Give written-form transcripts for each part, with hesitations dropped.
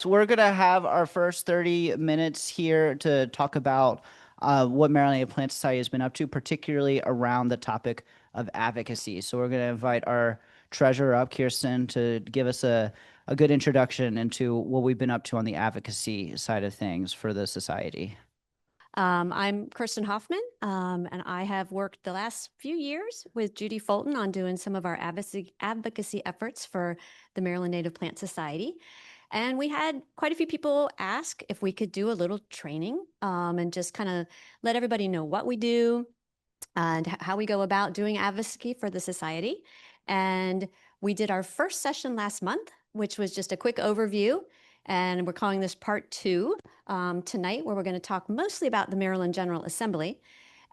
So we're going to have our first 30 minutes here to talk about what Maryland Native Plant Society has been up to, particularly around the topic of advocacy. So we're going to invite our treasurer up, Kirsten, to give us a good introduction into what we've been up to on the advocacy side of things for the society. I'm Kirsten Hoffman, and I have worked the last few years with Judy Fulton on doing some of our advocacy efforts for the Maryland Native Plant Society. And we had quite a few people ask if we could do a little training and just kind of let everybody know what we do and how we go about doing advocacy for the society. And we did our first session last month, which was just a quick overview. And we're calling this part two tonight, where we're going to talk mostly about the Maryland General Assembly.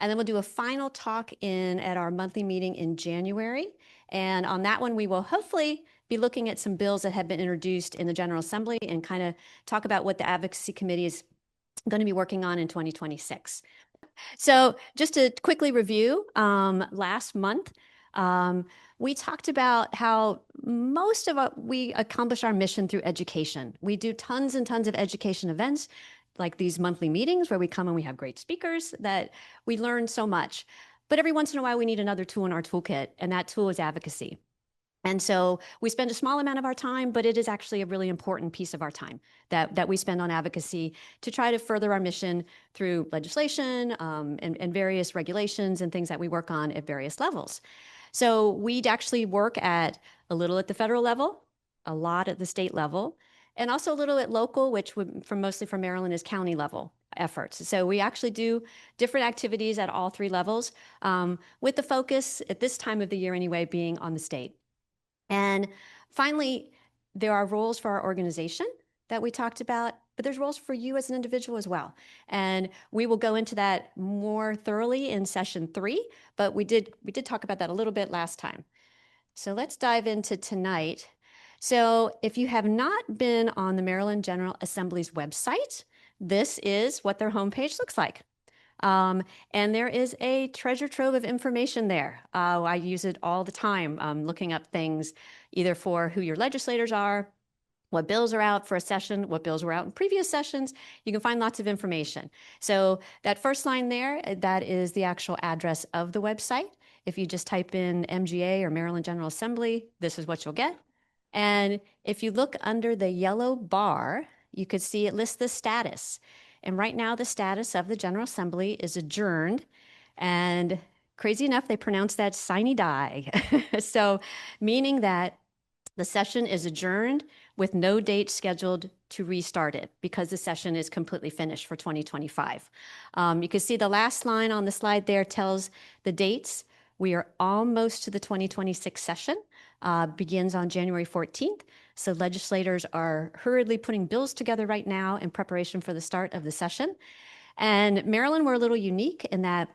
And then we'll do a final talk at our monthly meeting in January. And on that one, we will hopefully be looking at some bills that have been introduced in the General Assembly and kind of talk about what the Advocacy Committee is going to be working on in 2026. So just to quickly review, last month, we talked about how most of we accomplish our mission through education. We do tons and tons of education events, like these monthly meetings where we come and we have great speakers that we learn so much. But every once in a while, we need another tool in our toolkit, and that tool is advocacy. And so we spend a small amount of our time, but it is actually a really important piece of our time that we spend on advocacy to try to further our mission through legislation and various regulations and things that we work on at various levels. So we'd actually work at a little at the federal level, a lot at the state level, and also a little at local, which would from mostly from Maryland is county level efforts. So we actually do different activities at all three levels, with the focus at this time of the year anyway being on the state. And finally, there are roles for our organization that we talked about, but there's roles for you as an individual as well. And we will go into that more thoroughly in session 3, but we did talk about that a little bit last time. So let's dive into tonight. So if you have not been on the Maryland General Assembly's website, this is what their homepage looks like. And there is a treasure trove of information there. I use it all the time, looking up things either for who your legislators are, what bills are out for a session, what bills were out in previous sessions. You can find lots of information. So that first line there, that is the actual address of the website. If you just type in MGA or Maryland General Assembly, this is what you'll get. And if you look under the yellow bar, you could see it lists the status. And right now, the status of the General Assembly is adjourned. And crazy enough, they pronounce that sine die. So, meaning that the session is adjourned with no date scheduled to restart it because the session is completely finished for 2025. You can see the last line on the slide there tells the dates. We are almost to the 2026 session, begins on January 14th. So legislators are hurriedly putting bills together right now in preparation for the start of the session. And Maryland, we're a little unique in that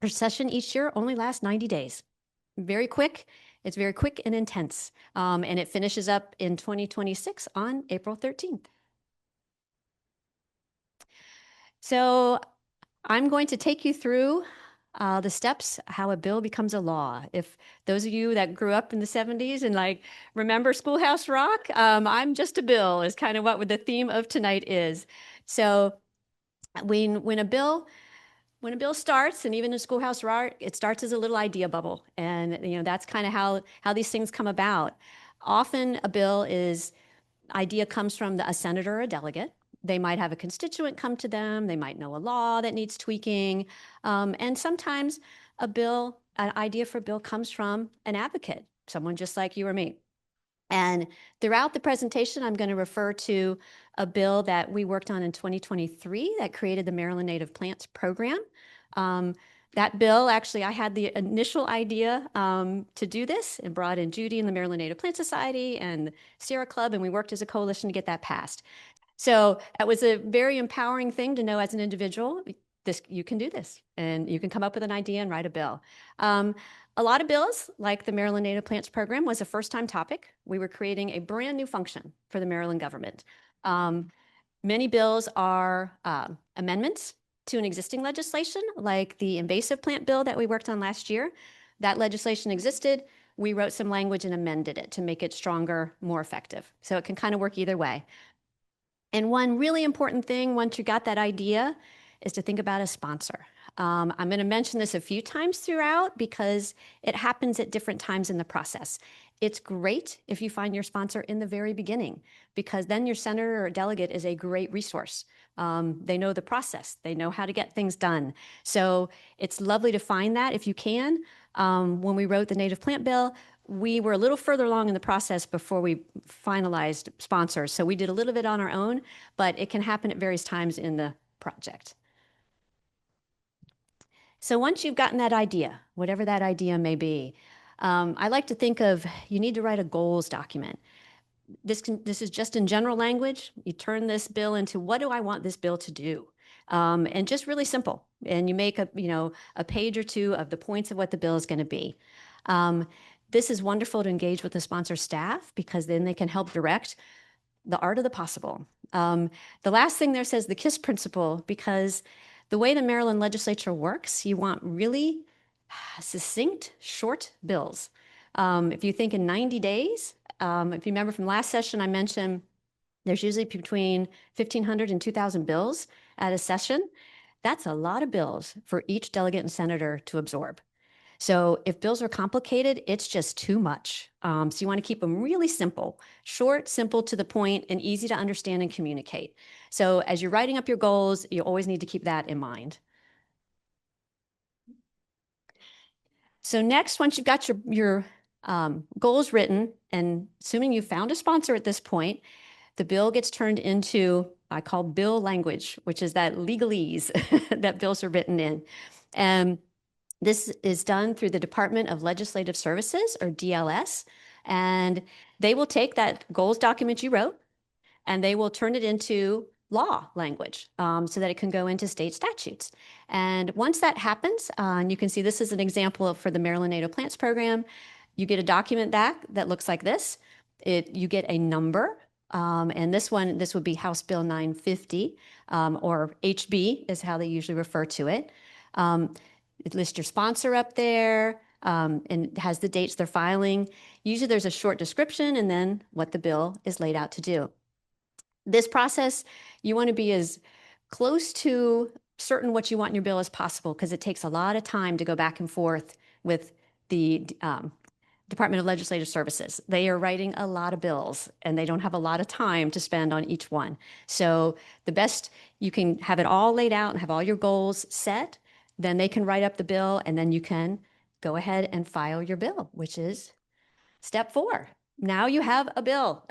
our session each year only lasts 90 days. Very quick. It's very quick and intense. And it finishes up in 2026 on April 13th. So I'm going to take you through the steps, how a bill becomes a law. If those of you that grew up in the 70s and like remember Schoolhouse Rock, I'm just a bill is kind of what the theme of tonight is. So when a bill starts, and even in Schoolhouse Rock, it starts as a little idea bubble, and that's kind of how these things come about. Often a bill idea comes from a senator or a delegate. They might have a constituent come to them. They might know a law that needs tweaking. And sometimes an idea for a bill comes from an advocate, someone just like you or me. And throughout the presentation, I'm going to refer to a bill that we worked on in 2023 that created the Maryland Native Plants Program. That bill, actually, I had the initial idea to do this and brought in Judy and the Maryland Native Plant Society and Sierra Club, and we worked as a coalition to get that passed. So that was a very empowering thing to know as an individual. You can do this, and you can come up with an idea and write a bill. A lot of bills, like the Maryland Native Plants Program, was a first-time topic. We were creating a brand new function for the Maryland government. Many bills are amendments to an existing legislation, like the invasive plant bill that we worked on last year. That legislation existed. We wrote some language and amended it to make it stronger, more effective. So it can kind of work either way. And one really important thing once you got that idea is to think about a sponsor. I'm going to mention this a few times throughout because it happens at different times in the process. It's great if you find your sponsor in the very beginning because then your senator or delegate is a great resource. They know the process, they know how to get things done. So it's lovely to find that if you can. When we wrote the native plant bill, we were a little further along in the process before we finalized sponsors. So we did a little bit on our own, but it can happen at various times in the project. So once you've gotten that idea, whatever that idea may be, I like to think of you need to write a goals document. This is just in general language. You turn this bill into what do I want this bill to do? And just really simple. And you make a page or two of the points of what the bill is going to be. Um, this is wonderful to engage with the sponsor staff because then they can help direct the art of the possible. The last thing there says the KISS principle because the way the Maryland legislature works, you want really succinct, short bills. If you think in 90 days, if you remember from last session, I mentioned there's usually between 1,500 and 2,000 bills at a session. That's a lot of bills for each delegate and senator to absorb. So if bills are complicated, it's just too much. So you want to keep them really simple, short, simple, to the point, and easy to understand and communicate. So as you're writing up your goals, you always need to keep that in mind. So next, once you've got your goals written, and assuming you found a sponsor at this point, the bill gets turned into, I call bill language, which is that legalese that bills are written in. And this is done through the Department of Legislative Services, or DLS, and they will take that goals document you wrote and they will turn it into law language so that it can go into state statutes. And once that happens, and you can see this is an example for the Maryland Native Plants Program, you get a document back that looks like this. You get a number, and this would be House Bill 950, or HB is how they usually refer to it. It lists your sponsor up there, and has the dates they're filing. Usually there's a short description and then what the bill is laid out to do. This process, you want to be as close to certain what you want in your bill as possible because it takes a lot of time to go back and forth with the Department of Legislative Services. They are writing a lot of bills and they don't have a lot of time to spend on each one. So the best, you can have it all laid out and have all your goals set, then they can write up the bill and then you can go ahead and file your bill, which is step 4. Now you have a bill.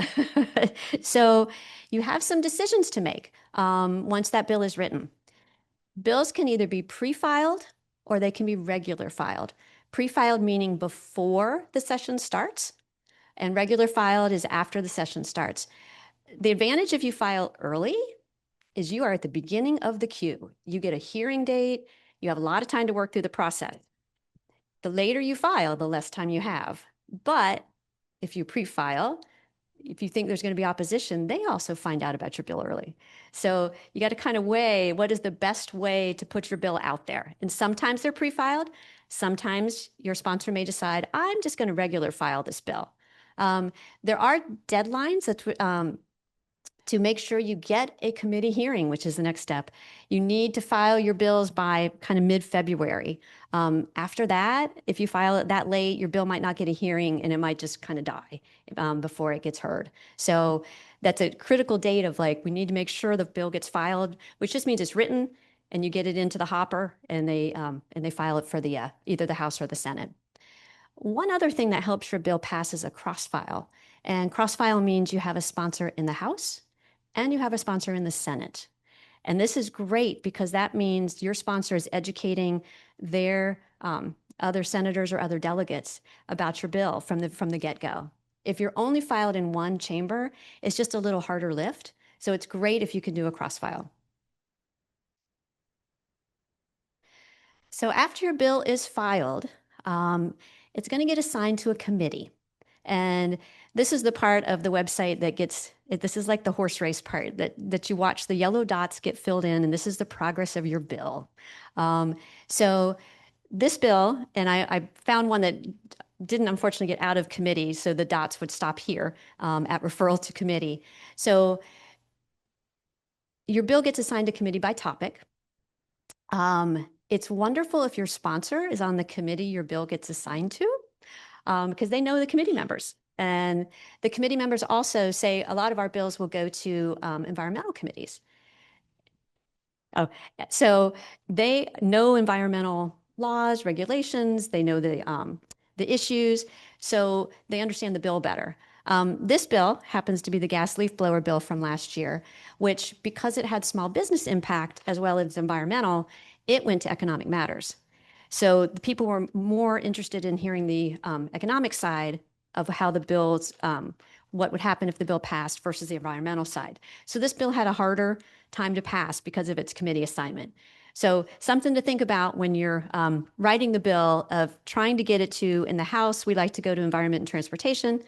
So you have some decisions to make once that bill is written. Bills can either be pre-filed or they can be regular filed. Pre-filed meaning before the session starts, and regular filed is after the session starts. The advantage if you file early is you are at the beginning of the queue. You get a hearing date, you have a lot of time to work through the process. The later you file, the less time you have. But if you pre-file, if you think there's going to be opposition, they also find out about your bill early. So you got to kind of weigh what is the best way to put your bill out there. And sometimes they're pre-filed. Sometimes your sponsor may decide, I'm just going to regular file this bill. There are deadlines that to make sure you get a committee hearing, which is the next step. You need to file your bills by kind of mid-February. After that, if you file it that late, your bill might not get a hearing and it might just kind of die before it gets heard. So that's a critical date of like, we need to make sure the bill gets filed, which just means it's written and you get it into the hopper and they file it for the either the House or the Senate. One other thing that helps your bill pass is a cross-file. And cross-file means you have a sponsor in the House and you have a sponsor in the Senate. And this is great because that means your sponsor is educating their other senators or other delegates about your bill from the get-go. If you're only filed in one chamber, it's just a little harder lift. So it's great if you can do a cross-file. So after your bill is filed, it's going to get assigned to a committee. And this is the part of the website that this is like the horse race part that you watch the yellow dots get filled in, and this is the progress of your bill. So this bill, and I found one that didn't unfortunately get out of committee, so the dots would stop here at referral to committee. So your bill gets assigned to committee by topic. It's wonderful if your sponsor is on the committee your bill gets assigned to, because they know the committee members. And the committee members also say a lot of our bills will go to environmental committees. Oh, so they know environmental laws, regulations, they know the issues, so they understand the bill better. This bill happens to be the gas leaf blower bill from last year, which, because it had small business impact as well as environmental, it went to economic matters. So the people were more interested in hearing the economic side of how the bills, what would happen if the bill passed versus the environmental side. So this bill had a harder time to pass because of its committee assignment. So something to think about when you're writing the bill of trying to get it to, in the House, we like to go to Environment and Transportation.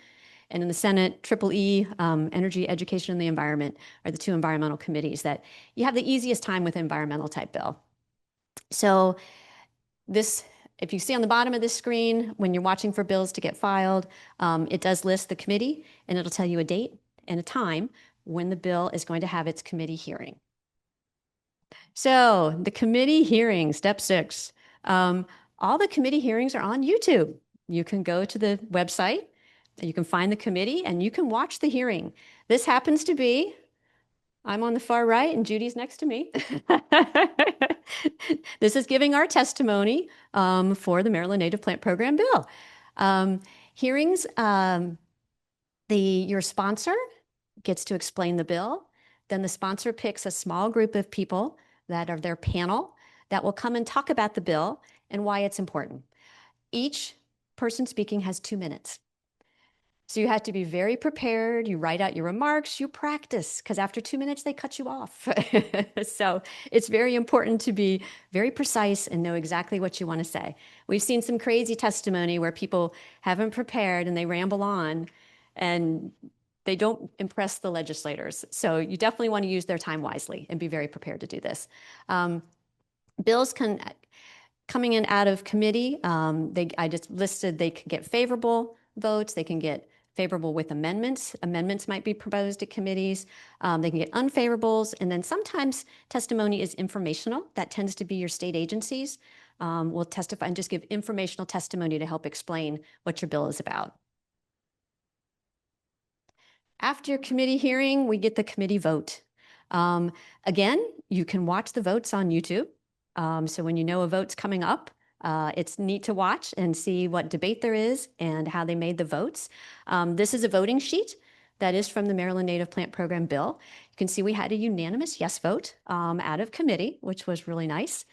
And in the Senate, Triple E, Energy, Education, and the Environment are the two environmental committees that you have the easiest time with environmental type bill. So this, if you see on the bottom of this screen, when you're watching for bills to get filed, it does list the committee, and it'll tell you a date and a time when the bill is going to have its committee hearing. So the committee hearing, step 6. All the committee hearings are on YouTube. You can go to the website, you can find the committee, and you can watch the hearing. This happens to be, I'm on the far right and Judy's next to me. This is giving our testimony for the Maryland Native Plant Program bill. Hearings, your sponsor gets to explain the bill. Then the sponsor picks a small group of people that are their panel that will come and talk about the bill and why it's important. Each person speaking has 2 minutes. So you have to be very prepared. You write out your remarks, you practice, because after 2 minutes, they cut you off. So it's very important to be very precise and know exactly what you want to say. We've seen some crazy testimony where people haven't prepared and they ramble on and they don't impress the legislators. So you definitely want to use their time wisely and be very prepared to do this. Bills coming in out of committee, I just listed they can get favorable votes, they can get favorable with amendments. Amendments might be proposed at committees. They can get unfavorables. And then sometimes testimony is informational. That tends to be your state agencies will testify and just give informational testimony to help explain what your bill is about. After your committee hearing, we get the committee vote. Again, you can watch the votes on YouTube. So when you know a vote's coming up, it's neat to watch and see what debate there is and how they made the votes. This is a voting sheet that is from the Maryland Native Plant Program bill. You can see we had a unanimous yes vote out of committee, which was really nice.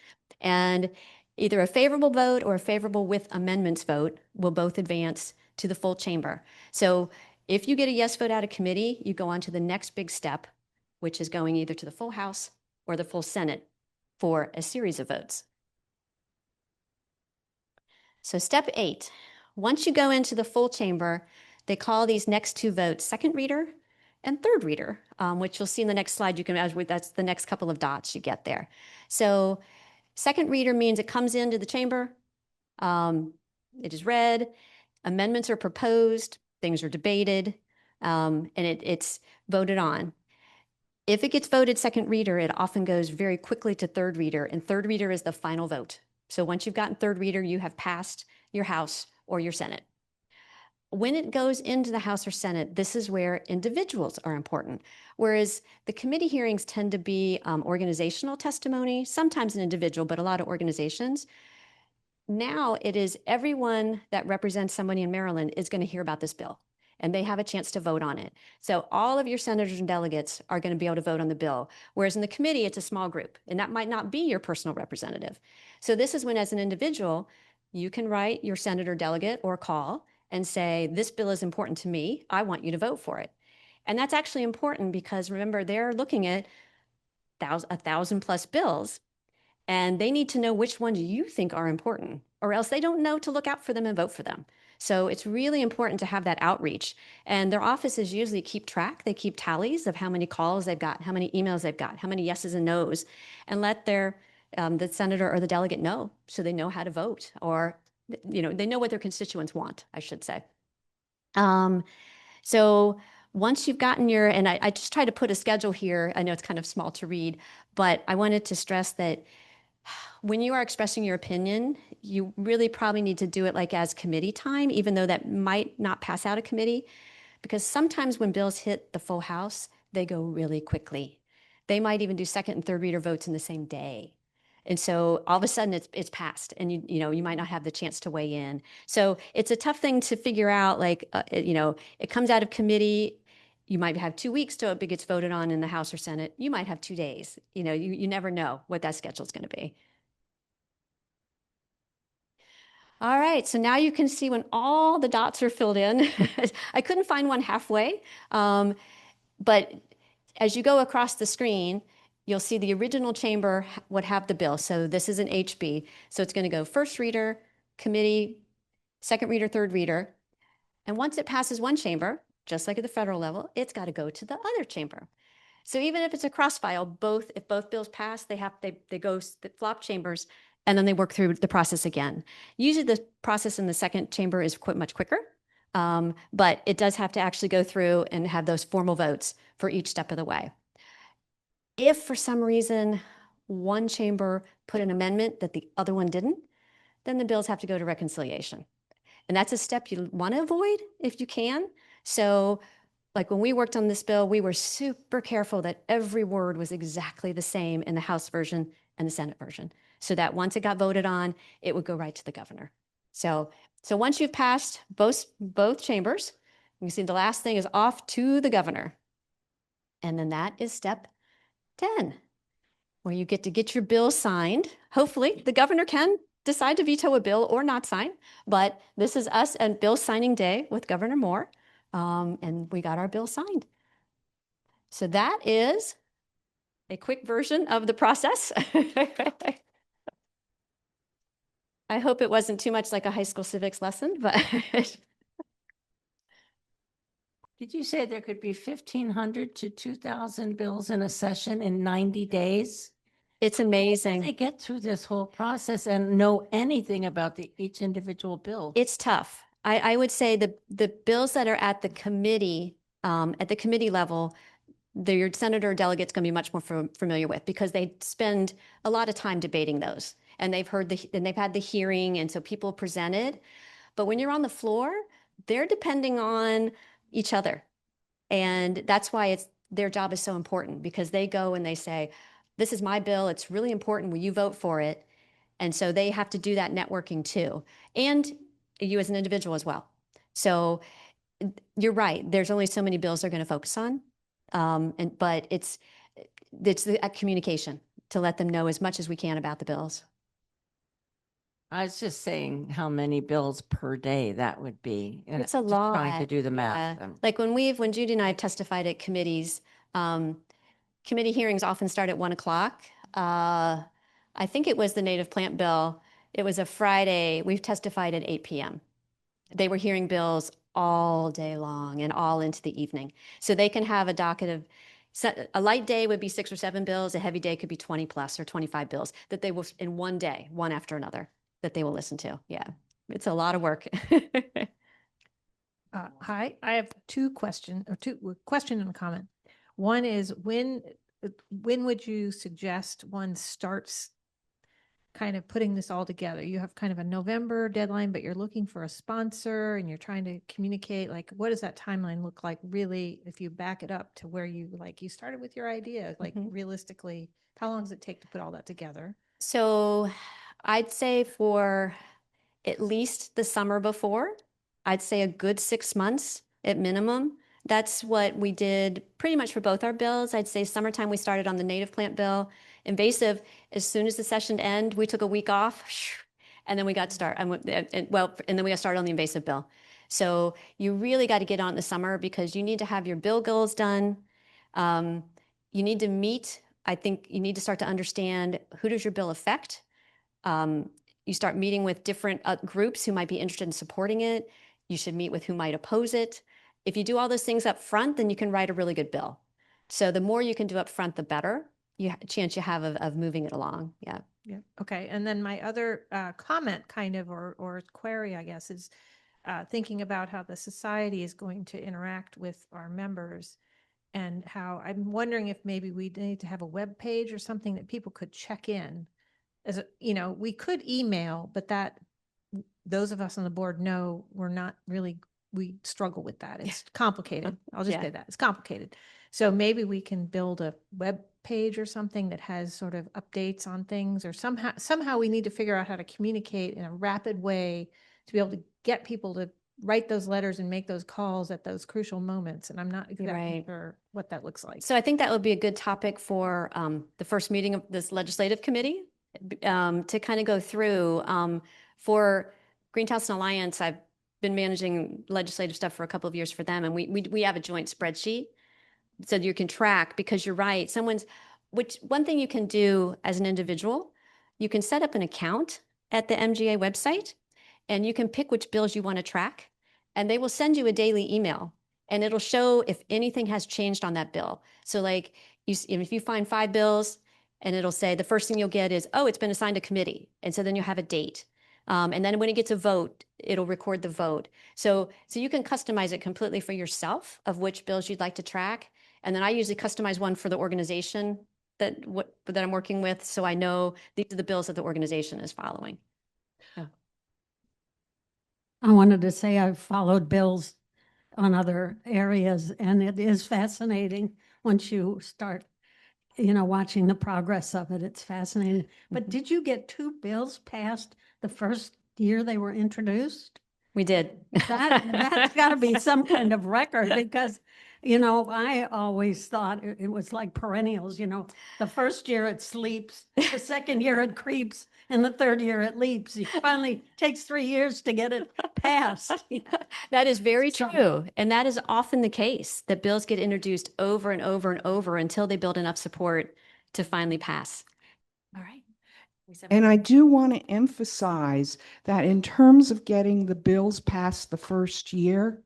And either a favorable vote or a favorable with amendments vote will both advance to the full chamber. So if you get a yes vote out of committee, you go on to the next big step, which is going either to the full House or the full Senate for a series of votes. So step 8, once you go into the full chamber, they call these next 2 votes second reader and third reader, which you'll see in the next slide. That's the next couple of dots you get there. So second reader means it comes into the chamber, it is read, amendments are proposed, things are debated, and it's voted on. If it gets voted second reader, it often goes very quickly to third reader, and third reader is the final vote. So once you've gotten third reader, you have passed your House or your Senate. When it goes into the House or Senate, this is where individuals are important. Whereas the committee hearings tend to be organizational testimony, sometimes an individual, but a lot of organizations. Now it is everyone that represents somebody in Maryland is going to hear about this bill, and they have a chance to vote on it. So all of your senators and delegates are going to be able to vote on the bill, whereas in the committee, it's a small group, and that might not be your personal representative. So this is when, as an individual, you can write your senator delegate or call and say, this bill is important to me. I want you to vote for it. And that's actually important because, remember, they're looking at 1,000 plus bills, and they need to know which ones you think are important, or else they don't know to look out for them and vote for them. So it's really important to have that outreach. And their offices usually keep track. They keep tallies of how many calls they've got, how many emails they've got, how many yeses and nos, and let the senator or the delegate know so they know how to vote, or they know what their constituents want, I should say. So once you've gotten and I just try to put a schedule here. I know it's kind of small to read, but I wanted to stress that when you are expressing your opinion, you really probably need to do it like as committee time, even though that might not pass out of committee, because sometimes when bills hit the full house, they go really quickly. They might even do second and third reader votes in the same day. And so all of a sudden it's passed and you might not have the chance to weigh in. So it's a tough thing to figure out, like, it comes out of committee. You might have 2 weeks till it gets voted on in the House or Senate. You might have 2 days. You never know what that schedule is going to be. All right, so now you can see when all the dots are filled in. I couldn't find one halfway, but as you go across the screen, you'll see the original chamber would have the bill. So this is an HB. So it's going to go first reader, committee, second reader, third reader. And once it passes one chamber, just like at the federal level, it's got to go to the other chamber. So even if it's a cross file, if both bills pass, they go flop chambers and then they work through the process again. Usually the process in the second chamber is much quicker, but it does have to actually go through and have those formal votes for each step of the way. If for some reason one chamber put an amendment that the other one didn't, then the bills have to go to reconciliation. And that's a step you want to avoid if you can. So like when we worked on this bill, we were super careful that every word was exactly the same in the House version and the Senate version, so that once it got voted on, it would go right to the governor. So once you've passed both chambers, you can see the last thing is off to the governor. And then that is step 10, where you get to get your bill signed. Hopefully, the governor can decide to veto a bill or not sign, but this is us and bill signing day with Governor Moore, and we got our bill signed. So that is a quick version of the process. I hope it wasn't too much like a high school civics lesson, but Did you say there could be 1,500 to 2,000 bills in a session in 90 days? it's They amazing. get through this whole process and know anything about each individual bill. It's tough. I would say the bills that are at the committee level, your senator or delegate's going to be much more familiar with, because they spend a lot of time debating those, and they've had the hearing, and so people presented. But when you're on the floor, they're depending on each other, and that's why their job is so important, because they go and they say, "This is my bill. It's really important. Will you vote for it?" And so they have to do that networking too, and you as an individual as well. So you're right. There's only so many bills they're going to focus on, but it's the communication to let them know as much as we can about the bills. I was just saying how many bills per day that would be. And It's a just lot. trying to do the math. Like when Judy and I have testified at committees, committee hearings often start at 1 o'clock. I think it was the native plant bill. It was a Friday. We've testified at 8 p.m. They were hearing bills all day long and all into the evening. So they can have a docket of, a light day would be 6 or 7 bills. A heavy day could be 20 plus or 25 bills that they will, in one day, one after another, that they will listen to. Yeah, it's a lot of work. Hi, I have two question and a comment. One is when would you suggest one starts kind of putting this all together? You have kind of a November deadline, but you're looking for a sponsor and you're trying to communicate, like, what does that timeline look like really, if you back it up to where you started with your idea, like realistically, how long does it take to put all that together? So I'd say for at least the summer before, I'd say a good 6 months at minimum. That's what we did pretty much for both our bills. I'd say summertime, we started on the native plant bill. Invasive, as soon as the session ended, we took a week off, and then we got started. And then we got started on the invasive bill. So you really got to get on in the summer, because you need to have your bill goals done. You need to meet. I think you need to start to understand, who does your bill affect. You start meeting with different groups who might be interested in supporting it. You should meet with who might oppose it. If you do all those things up front, then you can write a really good bill. So the more you can do up front, the better chance you have of moving it along. Yeah. Yeah. Okay. And then my other comment kind of, or query, I guess, is thinking about how the society is going to interact with our members and how I'm wondering if maybe we need to have a web page or something that people could check in. As a, we could email, but that those of us on the board know we're not really, we struggle with that. It's complicated. I'll just Yeah. say that it's complicated. So maybe we can build a web page or something that has sort of updates on things, or somehow we need to figure out how to communicate in a rapid way to be able to get people to write those letters and make those calls at those crucial moments. And I'm not exactly Right. sure what that looks like. So I think that would be a good topic for the first meeting of this legislative committee to kind of go through. For Greenhouse and Alliance, I've been managing legislative stuff for a couple of years for them, and we have a joint spreadsheet so you can track, because you're right. One thing you can do as an individual, you can set up an account at the MGA website, and you can pick which bills you want to track, and they will send you a daily email, and it'll show if anything has changed on that bill. So like if you find 5 bills, and it'll say the first thing you'll get is, oh, it's been assigned a committee. And so then you have a date. And then when it gets a vote, it'll record the vote. So you can customize it completely for yourself of which bills you'd like to track. And then I usually customize one for the organization that I'm working with, so I know these are the bills that the organization is following. I wanted to say I've followed bills on other areas, and it is fascinating once you start, watching the progress of it. It's fascinating. But did you get 2 bills passed the first year they were introduced? We did. That's got to be some kind of record, because, I always thought it was like perennials, the first year it sleeps, the second year it creeps, and the third year it leaps. It finally takes 3 years to get it passed. That is very So- true. And that is often the case, that bills get introduced over and over and over until they build enough support to finally pass. All right. And I do want to emphasize that in terms of getting the bills passed the first year,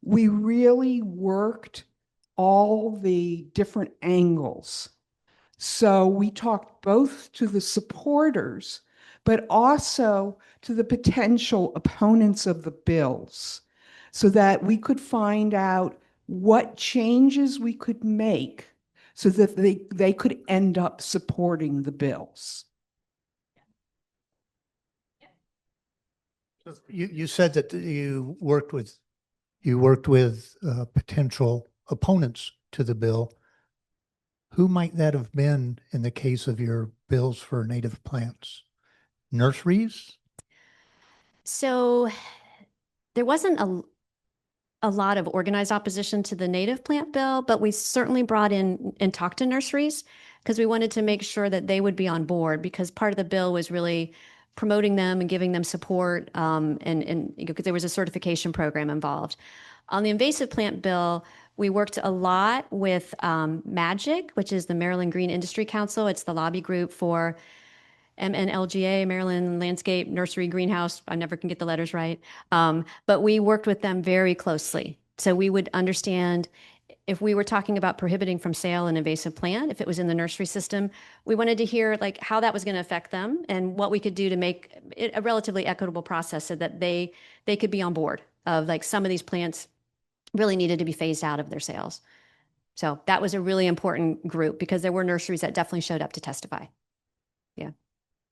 we really worked all the different angles. So we talked both to the supporters, but also to the potential opponents of the bills, so that we could find out what changes we could make so that they could end up supporting the bills. You said that you worked with potential opponents to the bill. Who might that have been in the case of your bills for native plants? Nurseries? So there wasn't a lot of organized opposition to the native plant bill, but we certainly brought in and talked to nurseries, because we wanted to make sure that they would be on board, because part of the bill was really promoting them and giving them support, and because there was a certification program involved. On the invasive plant bill, we worked a lot with MAGIC, which is the Maryland Green Industry Council. It's the lobby group for MNLGA, Maryland Landscape Nursery Greenhouse. I never can get the letters right. But we worked with them very closely. So we would understand if we were talking about prohibiting from sale an invasive plant, if it was in the nursery system, we wanted to hear like how that was going to affect them and what we could do to make it a relatively equitable process so that they could be on board of like some of these plants really needed to be phased out of their sales. So that was a really important group, because there were nurseries that definitely showed up to testify. Yeah.